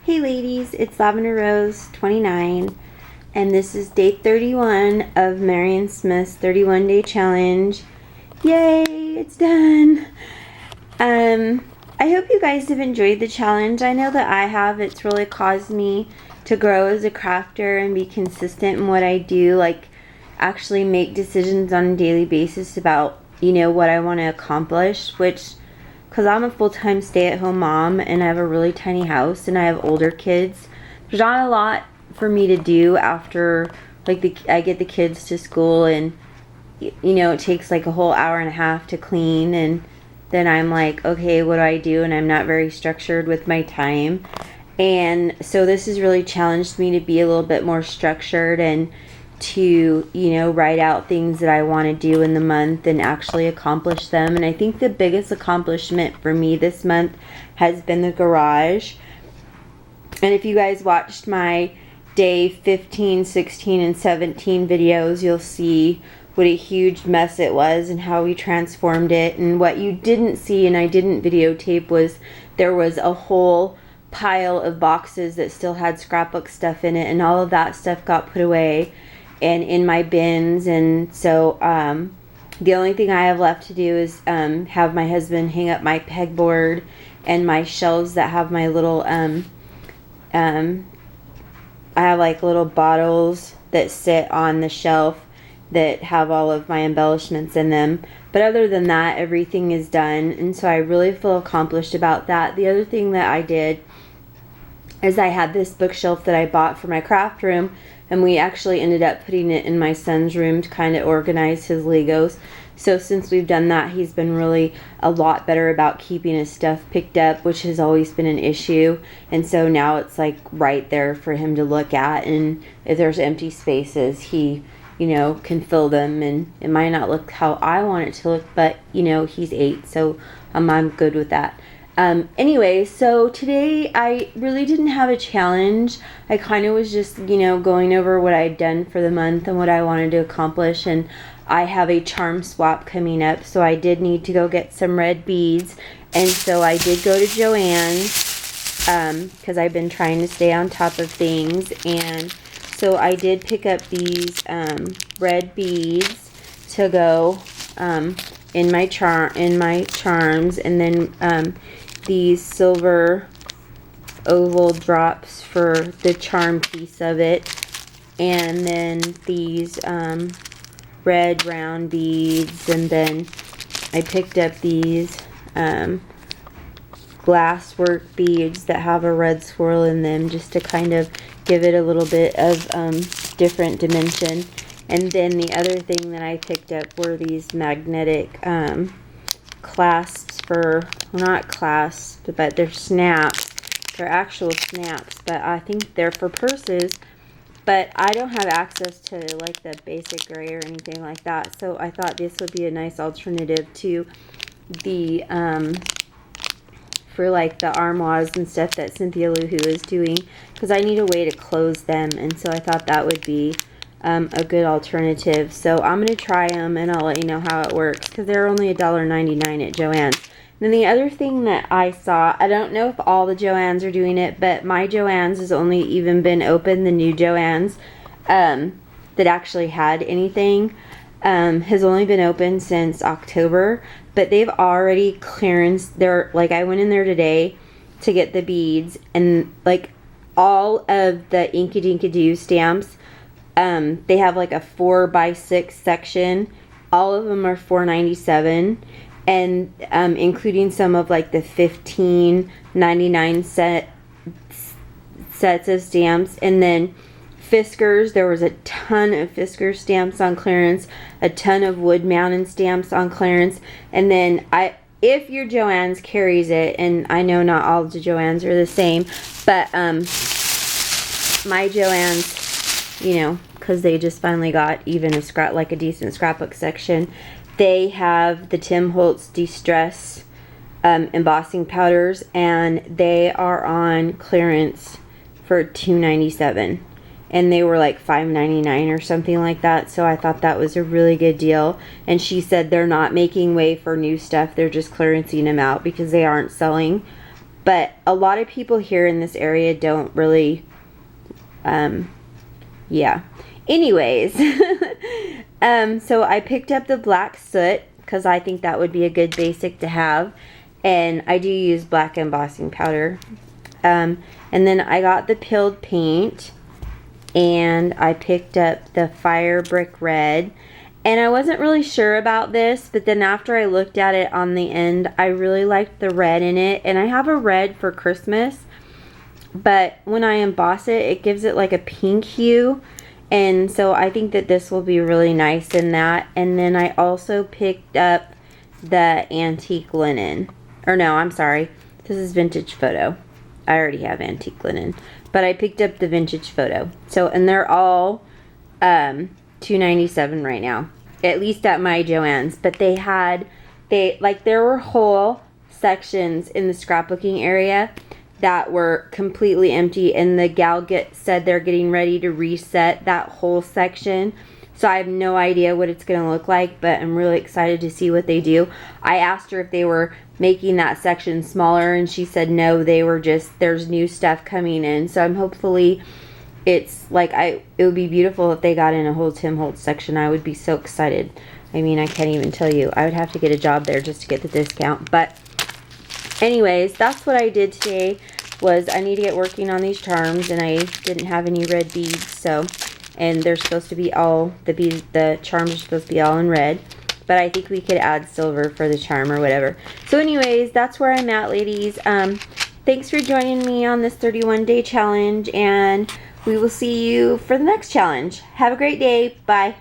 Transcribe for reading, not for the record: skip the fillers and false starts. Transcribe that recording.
Hey ladies, it's Lavender Rose 29, and this is day 31 of Marion Smith's 31 day challenge. Yay, it's done. I hope you guys have enjoyed the challenge. I know that I have. It's really caused me to grow as a crafter and be consistent in what I do, like actually make decisions on a daily basis about, what I want to accomplish, which, because I'm a full-time stay-at-home mom and I have a really tiny house and I have older kids, there's not a lot for me to do after I get the kids to school, and it takes like a whole hour and a half to clean, and then I'm like, okay, what do I do? And I'm not very structured with my time. And so this has really challenged me to be a little bit more structured and to, write out things that I want to do in the month and actually accomplish them. And I think the biggest accomplishment for me this month has been the garage. And if you guys watched my day 15, 16, and 17 videos, you'll see what a huge mess it was and how we transformed it. And what you didn't see, and I didn't videotape, was there was a whole pile of boxes that still had scrapbook stuff in it, and all of that stuff got put away and in my bins. And so the only thing I have left to do is have my husband hang up my pegboard and my shelves that have my little I have like little bottles that sit on the shelf that have all of my embellishments in them. But other than that, everything is done, and so I really feel accomplished about that. The other thing that I did is I had this bookshelf that I bought for my craft room, and we actually ended up putting it in my son's room to kind of organize his Legos. So since we've done that, he's been really a lot better about keeping his stuff picked up, which has always been an issue. And so now it's like right there for him to look at, and if there's empty spaces, he can fill them, and it might not look how I want it to look, but he's 8, so I'm good with that. Anyway, so today I really didn't have a challenge. I kind of was just, going over what I'd done for the month and what I wanted to accomplish, and I have a charm swap coming up, so I did need to go get some red beads, and so I did go to Joann's, because I've been trying to stay on top of things, and so I did pick up these red beads to go in my charms, and then these silver oval drops for the charm piece of it, and then these red round beads, and then I picked up these glasswork beads that have a red swirl in them, just to kind of give it a little bit of different dimension. And then the other thing that I picked up were these magnetic clasps for, well, not clasps, but they're snaps. They're actual snaps, but I think they're for purses. But I don't have access to like the basic gray or anything like that, so I thought this would be a nice alternative to the for like the armoires and stuff that Cynthia Lou Who is doing, because I need a way to close them, and so I thought that would be a good alternative. So I'm going to try them, and I'll let you know how it works, because they're only $1.99 at Joann's. Then the other thing that I saw, I don't know if all the Joann's are doing it, but my Joann's has only even been open, the new Joann's that actually had anything has only been open since October, but they've already clearanced their, like, I went in there today to get the beads, and like all of the Inky Dinky Doo stamps, they have like a 4x6 section. All of them are $4.97, and including some of like the $15.99 sets of stamps. And then Fiskars, there was a ton of Fiskars stamps on clearance, a ton of Wood Mountain stamps on clearance. And then if your Joann's carries it, and I know not all the Joann's are the same, but my Joann's, because they just finally got even a decent scrapbook section, they have the Tim Holtz Distress embossing powders, and they are on clearance for $2.97, and they were like $5.99 or something like that. So I thought that was a really good deal. And she said they're not making way for new stuff, they're just clearancing them out because they aren't selling but a lot of people here in this area don't really, yeah. Anyways, so I picked up the black soot because I think that would be a good basic to have, and I do use black embossing powder. And then I got the peeled paint, and I picked up the fire brick red. And I wasn't really sure about this, but then after I looked at it on the end, I really liked the red in it. And I have a red for Christmas, but when I emboss it, it gives it like a pink hue. And so I think that this will be really nice in that. And then I also picked up the antique linen. Or no, I'm sorry. This is vintage photo. I already have antique linen. But I picked up the vintage photo. So, and they're all $2.97 right now. At least at my Joann's. But there were whole sections in the scrapbooking area that were completely empty, and the gal said they're getting ready to reset that whole section. So I have no idea what it's going to look like, but I'm really excited to see what they do. I asked her if they were making that section smaller, and she said no, they were just, there's new stuff coming in. So I'm hopefully, it's like, it would be beautiful if they got in a whole Tim Holtz section. I would be so excited. I mean, I can't even tell you. I would have to get a job there just to get the discount. But anyways, that's what I did today. Was I need to get working on these charms, and I didn't have any red beads, so, and they're supposed to be all, the charms are supposed to be all in red, but I think we could add silver for the charm or whatever. So anyways, that's where I'm at, ladies. Thanks for joining me on this 31-day challenge, and we will see you for the next challenge. Have a great day. Bye.